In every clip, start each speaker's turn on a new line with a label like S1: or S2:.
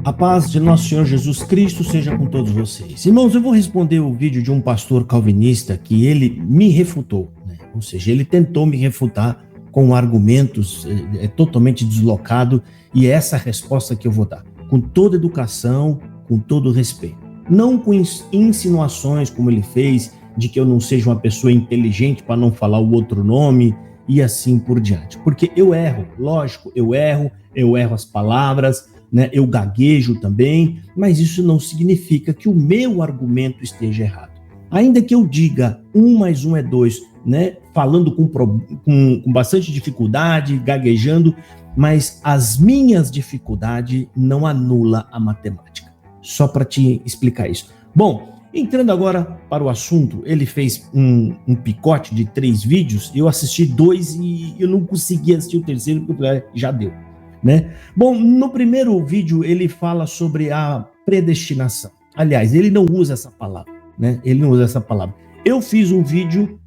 S1: A paz de nosso Senhor Jesus Cristo seja com todos vocês. Irmãos, eu vou responder o vídeo de um pastor calvinista que ele me refutou, né? Ou seja, ele tentou me refutar com argumentos totalmente deslocado, e é essa a resposta que eu vou dar, com toda educação, com todo respeito. Não com insinuações como ele fez, de que eu não seja uma pessoa inteligente para não falar o outro nome e assim por diante. Porque eu erro, lógico, eu erro as palavras, né? Eu gaguejo também, mas isso não significa que o meu argumento esteja errado. Ainda que eu diga 1 mais 1 é 2, né? Falando com bastante dificuldade, gaguejando, mas as minhas dificuldades não anulam a matemática. Só para te explicar isso. Bom, entrando agora para o assunto, ele fez um picote de 3 vídeos, eu assisti 2 e eu não consegui assistir o terceiro, porque eu falei, já deu, né? Bom, no primeiro vídeo ele fala sobre a predestinação. Aliás, ele não usa essa palavra, né? Ele não usa essa palavra. Eu fiz um vídeo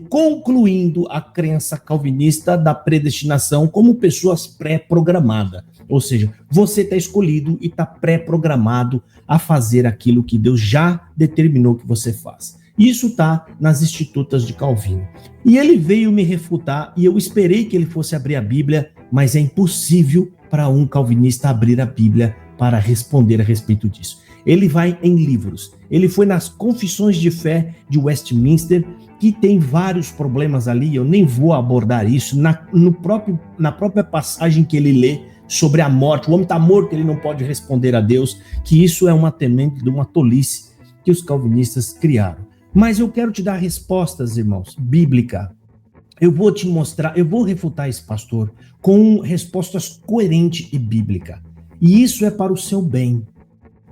S1: concluindo a crença calvinista da predestinação como pessoas pré-programadas. Ou seja, você está escolhido e está pré-programado a fazer aquilo que Deus já determinou que você faça. Isso está nas Institutas de Calvino. E ele veio me refutar e eu esperei que ele fosse abrir a Bíblia, mas é impossível para um calvinista abrir a Bíblia para responder a respeito disso. Ele vai em livros. Ele foi nas Confissões de Fé de Westminster, que tem vários problemas ali, eu nem vou abordar isso, na própria passagem que ele lê sobre a morte, o homem está morto, ele não pode responder a Deus, que isso é uma tolice que os calvinistas criaram. Mas eu quero te dar respostas, irmãos, bíblica. Eu vou te mostrar, eu vou refutar esse pastor com respostas coerentes e bíblicas. E isso é para o seu bem.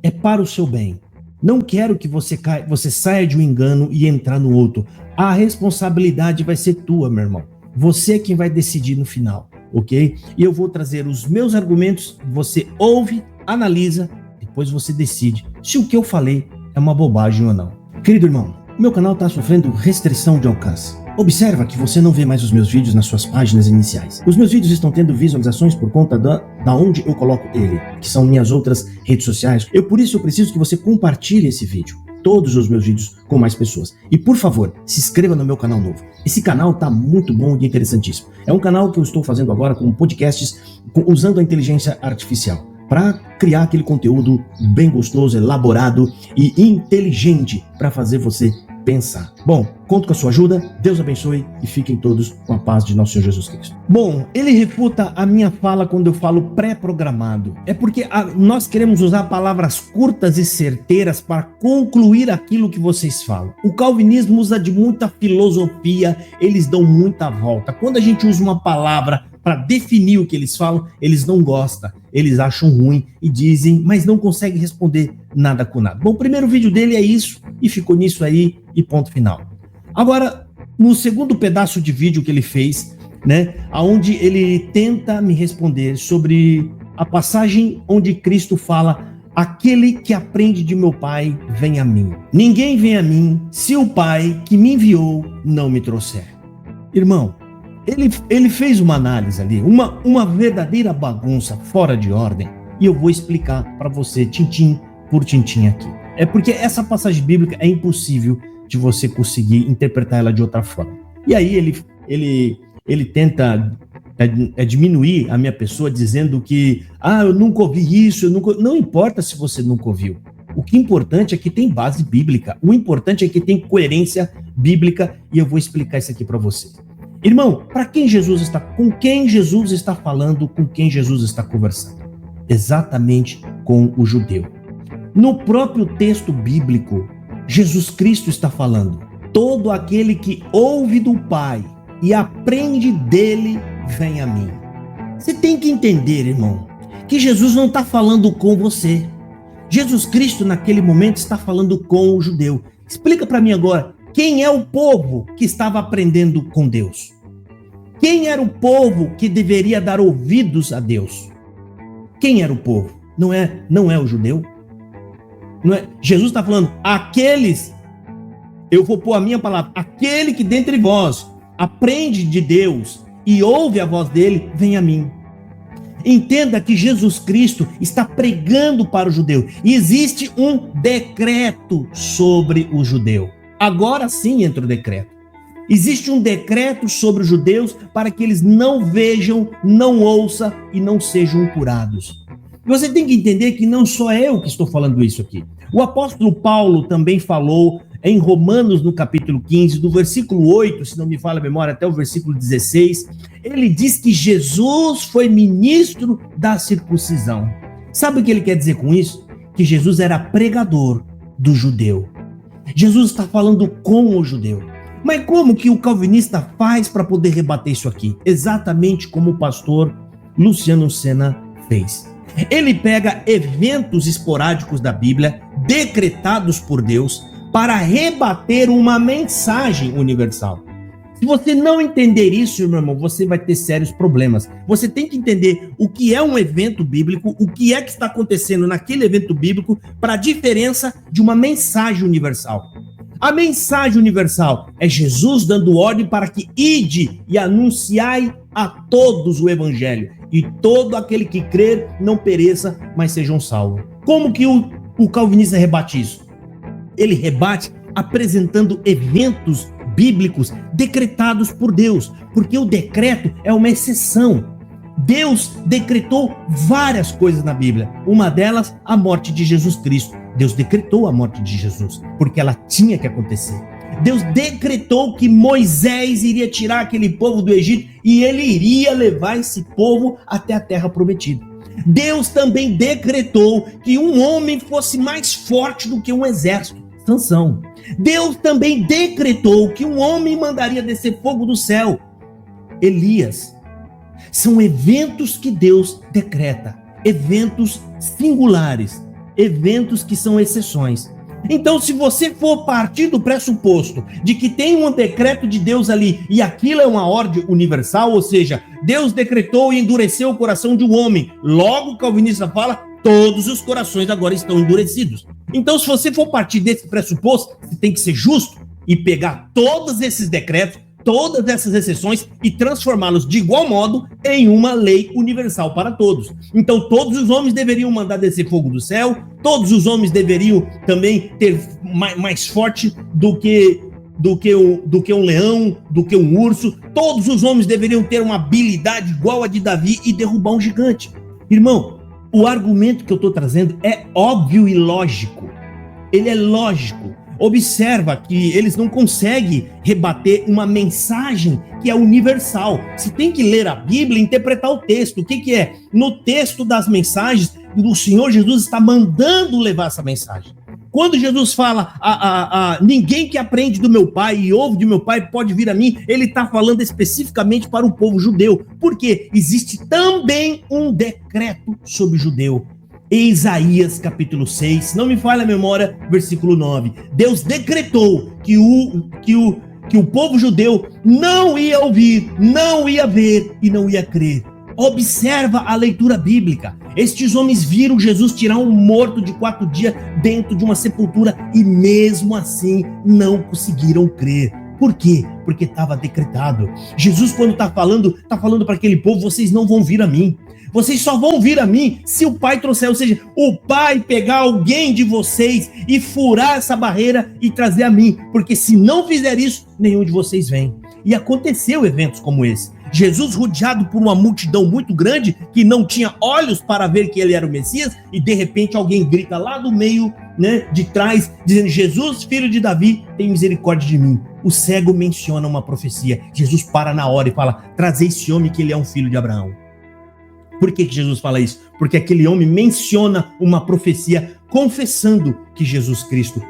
S1: É para o seu bem. Não quero que você saia de um engano e entrar no outro. A responsabilidade vai ser tua, meu irmão. Você é quem vai decidir no final, ok? E eu vou trazer os meus argumentos, você ouve, analisa, depois você decide se o que eu falei é uma bobagem ou não. Querido irmão, meu canal está sofrendo restrição de alcance. Observa que você não vê mais os meus vídeos nas suas páginas iniciais. Os meus vídeos estão tendo visualizações por conta da onde eu coloco ele, que são minhas outras redes sociais. Por isso eu preciso que você compartilhe esse vídeo, todos os meus vídeos, com mais pessoas. E por favor, se inscreva no meu canal novo. Esse canal tá muito bom e interessantíssimo. É um canal que eu estou fazendo agora com podcasts usando a inteligência artificial para criar aquele conteúdo bem gostoso, elaborado e inteligente para fazer você pensar. Bom, conto com a sua ajuda, Deus abençoe e fiquem todos com a paz de nosso Senhor Jesus Cristo. Bom, ele refuta a minha fala quando eu falo pré-programado. É porque nós queremos usar palavras curtas e certeiras para concluir aquilo que vocês falam. O calvinismo usa de muita filosofia, eles dão muita volta. Quando a gente usa uma palavra para definir o que eles falam, eles não gostam, eles acham ruim e dizem, mas não conseguem responder nada com nada. Bom, o primeiro vídeo dele é isso, e ficou nisso aí, e ponto final. Agora, no segundo pedaço de vídeo que ele fez, né, onde ele tenta me responder sobre a passagem onde Cristo fala, aquele que aprende de meu Pai, vem a mim. Ninguém vem a mim, se o Pai que me enviou não me trouxer. Irmão, ele fez uma análise ali, uma verdadeira bagunça fora de ordem, e eu vou explicar para você, tintim por tintim aqui. É porque essa passagem bíblica é impossível de você conseguir interpretar ela de outra forma. E aí ele tenta diminuir a minha pessoa dizendo que eu nunca ouvi isso, não importa se você nunca ouviu. O que é importante é que tem base bíblica, o importante é que tem coerência bíblica, e eu vou explicar isso aqui para você. Irmão, com quem Jesus está falando, com quem Jesus está conversando? Exatamente com o judeu. No próprio texto bíblico, Jesus Cristo está falando, todo aquele que ouve do Pai e aprende dele, vem a mim. Você tem que entender, irmão, que Jesus não está falando com você. Jesus Cristo, naquele momento, está falando com o judeu. Explica para mim agora, quem é o povo que estava aprendendo com Deus? Quem era o povo que deveria dar ouvidos a Deus? Quem era o povo? Não é o judeu? Não é? Jesus está falando, aqueles, eu vou pôr a minha palavra, aquele que dentre vós aprende de Deus e ouve a voz dele, vem a mim. Entenda que Jesus Cristo está pregando para o judeu. E existe um decreto sobre o judeu. Agora sim entra o decreto. Existe um decreto sobre os judeus para que eles não vejam, não ouçam e não sejam curados. Você tem que entender que não sou eu que estou falando isso aqui. O apóstolo Paulo também falou em Romanos, no capítulo 15, do versículo 8, se não me falha a memória, até o versículo 16, ele diz que Jesus foi ministro da circuncisão. Sabe o que ele quer dizer com isso? Que Jesus era pregador do judeu. Jesus está falando com o judeu. Mas como que o calvinista faz para poder rebater isso aqui? Exatamente como o pastor Luciano Sena fez. Ele pega eventos esporádicos da Bíblia, decretados por Deus, para rebater uma mensagem universal. Se você não entender isso, meu irmão, você vai ter sérios problemas. Você tem que entender o que é um evento bíblico, o que é que está acontecendo naquele evento bíblico, para a diferença de uma mensagem universal. A mensagem universal é Jesus dando ordem para que ide e anunciai a todos o evangelho, e todo aquele que crer não pereça, mas sejam salvos. Como que o calvinista rebate isso? Ele rebate apresentando eventos bíblicos decretados por Deus, porque o decreto é uma exceção. Deus decretou várias coisas na Bíblia, uma delas a morte de Jesus Cristo. Deus decretou a morte de Jesus, porque ela tinha que acontecer. Deus decretou que Moisés iria tirar aquele povo do Egito e ele iria levar esse povo até a terra prometida. Deus também decretou que um homem fosse mais forte do que um exército, Sansão. Deus também decretou que um homem mandaria descer fogo do céu, Elias. São eventos que Deus decreta, eventos singulares, eventos que são exceções. Então, se você for partir do pressuposto de que tem um decreto de Deus ali e aquilo é uma ordem universal, ou seja, Deus decretou e endureceu o coração de um homem, logo o calvinista fala, todos os corações agora estão endurecidos. Então, se você for partir desse pressuposto, você tem que ser justo e pegar todos esses decretos, todas essas exceções e transformá-los de igual modo em uma lei universal para todos. Então todos os homens deveriam mandar descer fogo do céu, todos os homens deveriam também ter mais forte do que um leão, do que um urso, todos os homens deveriam ter uma habilidade igual a de Davi e derrubar um gigante. Irmão, o argumento que eu estou trazendo é óbvio e lógico, ele é lógico. Observa que eles não conseguem rebater uma mensagem que é universal. Você tem que ler a Bíblia e interpretar o texto. O que é? No texto das mensagens, o Senhor Jesus está mandando levar essa mensagem. Quando Jesus fala, ninguém que aprende do meu Pai e ouve de meu Pai pode vir a mim, ele está falando especificamente para o povo judeu. Porque existe também um decreto sobre o judeu. Em Isaías capítulo 6, não me falha a memória, versículo 9. Deus decretou que o povo judeu não ia ouvir, não ia ver e não ia crer. Observa a leitura bíblica. Estes homens viram Jesus tirar um morto de 4 dias dentro de uma sepultura e mesmo assim não conseguiram crer. Por quê? Porque estava decretado. Jesus, quando está falando para aquele povo, vocês não vão vir a mim. Vocês só vão vir a mim se o Pai trouxer, ou seja, o Pai pegar alguém de vocês e furar essa barreira e trazer a mim, porque se não fizer isso, nenhum de vocês vem. E aconteceu eventos como esse. Jesus rodeado por uma multidão muito grande que não tinha olhos para ver que ele era o Messias e de repente alguém grita lá do meio, de trás, dizendo: Jesus, filho de Davi, tem misericórdia de mim. O cego menciona uma profecia. Jesus para na hora e fala: trazei esse homem que ele é um filho de Abraão. Por que Jesus fala isso? Porque aquele homem menciona uma profecia confessando que Jesus Cristo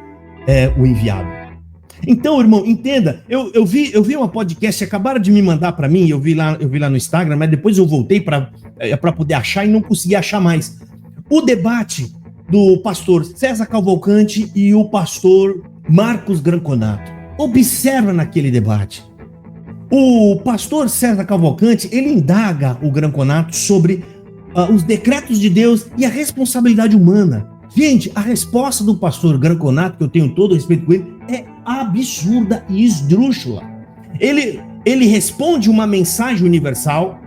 S1: é o enviado. Então, irmão, entenda, eu vi uma podcast, acabaram de me mandar para mim, eu vi lá no Instagram, mas depois eu voltei para poder achar e não consegui achar mais. O debate do pastor César Cavalcante e o pastor Marcos Granconato. Observa naquele debate. O pastor César Cavalcante, ele indaga o Granconato sobre os decretos de Deus e a responsabilidade humana. Gente, a resposta do pastor Granconato, que eu tenho todo o respeito com ele, é absurda e esdrúxula. Ele responde uma mensagem universal,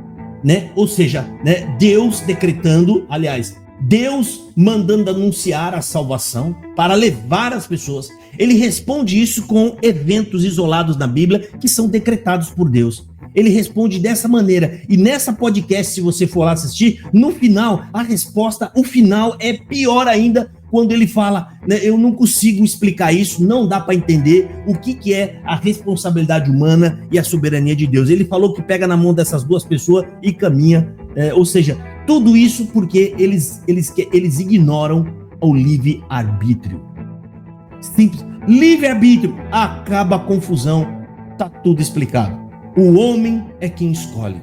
S1: né? Ou seja, né, Deus decretando, aliás, Deus mandando anunciar a salvação para levar as pessoas. Ele responde isso com eventos isolados na Bíblia que são decretados por Deus. Ele responde dessa maneira. E nessa podcast, se você for lá assistir, no final, a resposta, o final é pior ainda, quando ele fala, né, eu não consigo explicar isso, não dá para entender o que é a responsabilidade humana e a soberania de Deus. Ele falou que pega na mão dessas duas pessoas e caminha, ou seja, tudo isso porque eles ignoram o livre-arbítrio. Simples. Livre-arbítrio, acaba a confusão, tá tudo explicado. O homem é quem escolhe.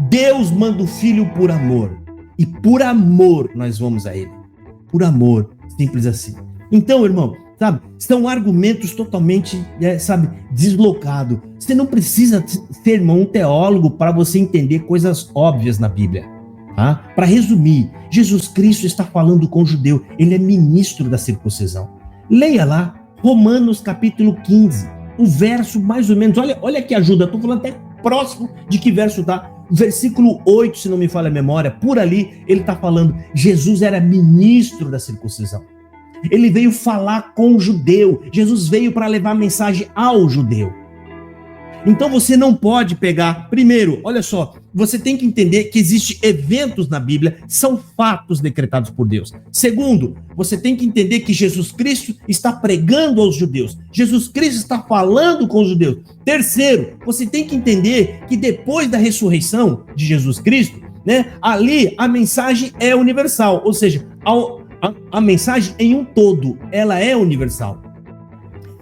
S1: Deus manda o filho por amor. E por amor nós vamos a ele. Por amor, simples assim. Então, irmão, sabe, são argumentos totalmente, deslocados. Você não precisa ser, irmão, um teólogo para você entender coisas óbvias na Bíblia. Tá? Para resumir, Jesus Cristo está falando com o judeu. Ele é ministro da circuncisão. Leia lá, Romanos capítulo 15. O verso mais ou menos, olha que ajuda, estou falando até próximo de que verso tá. Versículo 8, se não me falha a memória, por ali ele está falando, Jesus era ministro da circuncisão. Ele veio falar com o judeu, Jesus veio para levar a mensagem ao judeu. Então você não pode pegar, primeiro, olha só, você tem que entender que existem eventos na Bíblia, são fatos decretados por Deus. Segundo, você tem que entender que Jesus Cristo está pregando aos judeus. Jesus Cristo está falando com os judeus. Terceiro, você tem que entender que depois da ressurreição de Jesus Cristo, né, ali a mensagem é universal, ou seja, a mensagem em um todo, ela é universal.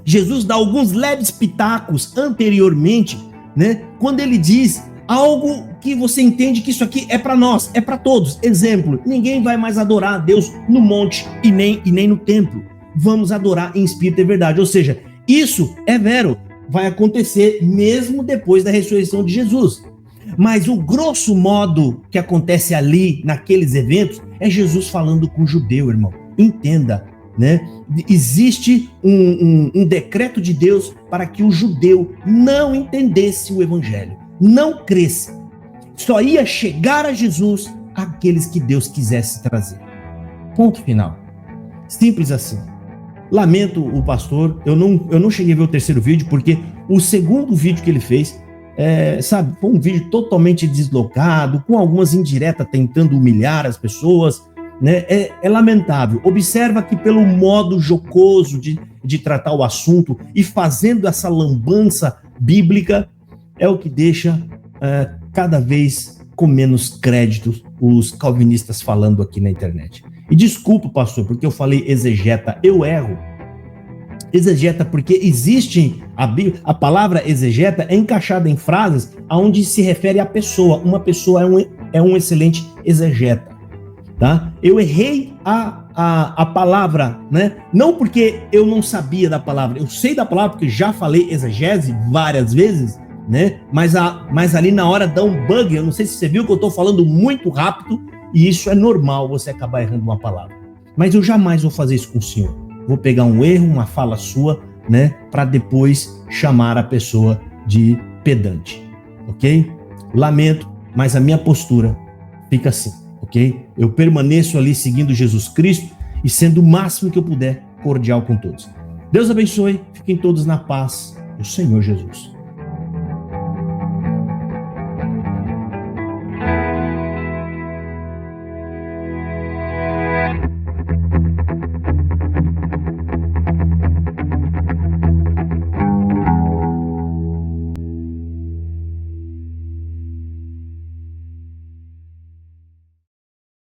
S1: Jesus dá alguns leves pitacos anteriormente, né? Quando ele diz algo que você entende que isso aqui é para nós, é para todos. Exemplo, ninguém vai mais adorar a Deus no monte e nem no templo. Vamos adorar em espírito e verdade. Ou seja, isso é vero, vai acontecer mesmo depois da ressurreição de Jesus. Mas o grosso modo que acontece ali, naqueles eventos, é Jesus falando com o judeu, irmão. Entenda, né? Existe um decreto de Deus para que o judeu não entendesse o evangelho, não cresce. Só ia chegar a Jesus aqueles que Deus quisesse trazer. Ponto final. Simples assim. Lamento o pastor, eu não cheguei a ver o terceiro vídeo, porque o segundo vídeo que ele fez, foi um vídeo totalmente deslocado, com algumas indiretas tentando humilhar as pessoas, né? É lamentável. Observa que pelo modo jocoso de tratar o assunto e fazendo essa lambança bíblica, é o que deixa cada vez com menos crédito os calvinistas falando aqui na internet. E desculpa, pastor, porque eu falei exegeta, eu erro. Exegeta porque existe, a palavra exegeta é encaixada em frases onde se refere à pessoa. Uma pessoa é um excelente exegeta. Tá? Eu errei a palavra, né? Não porque eu não sabia da palavra, eu sei da palavra porque já falei exegese várias vezes, né? Mas ali na hora dá um bug, eu não sei se você viu que eu estou falando muito rápido e isso é normal, você acabar errando uma palavra. Mas eu jamais vou fazer isso com o senhor. Vou pegar um erro, uma fala sua, né? Para depois chamar a pessoa de pedante, ok? Lamento, mas a minha postura fica assim. Ok? Eu permaneço ali seguindo Jesus Cristo e sendo o máximo que eu puder cordial com todos. Deus abençoe, fiquem todos na paz do Senhor Jesus.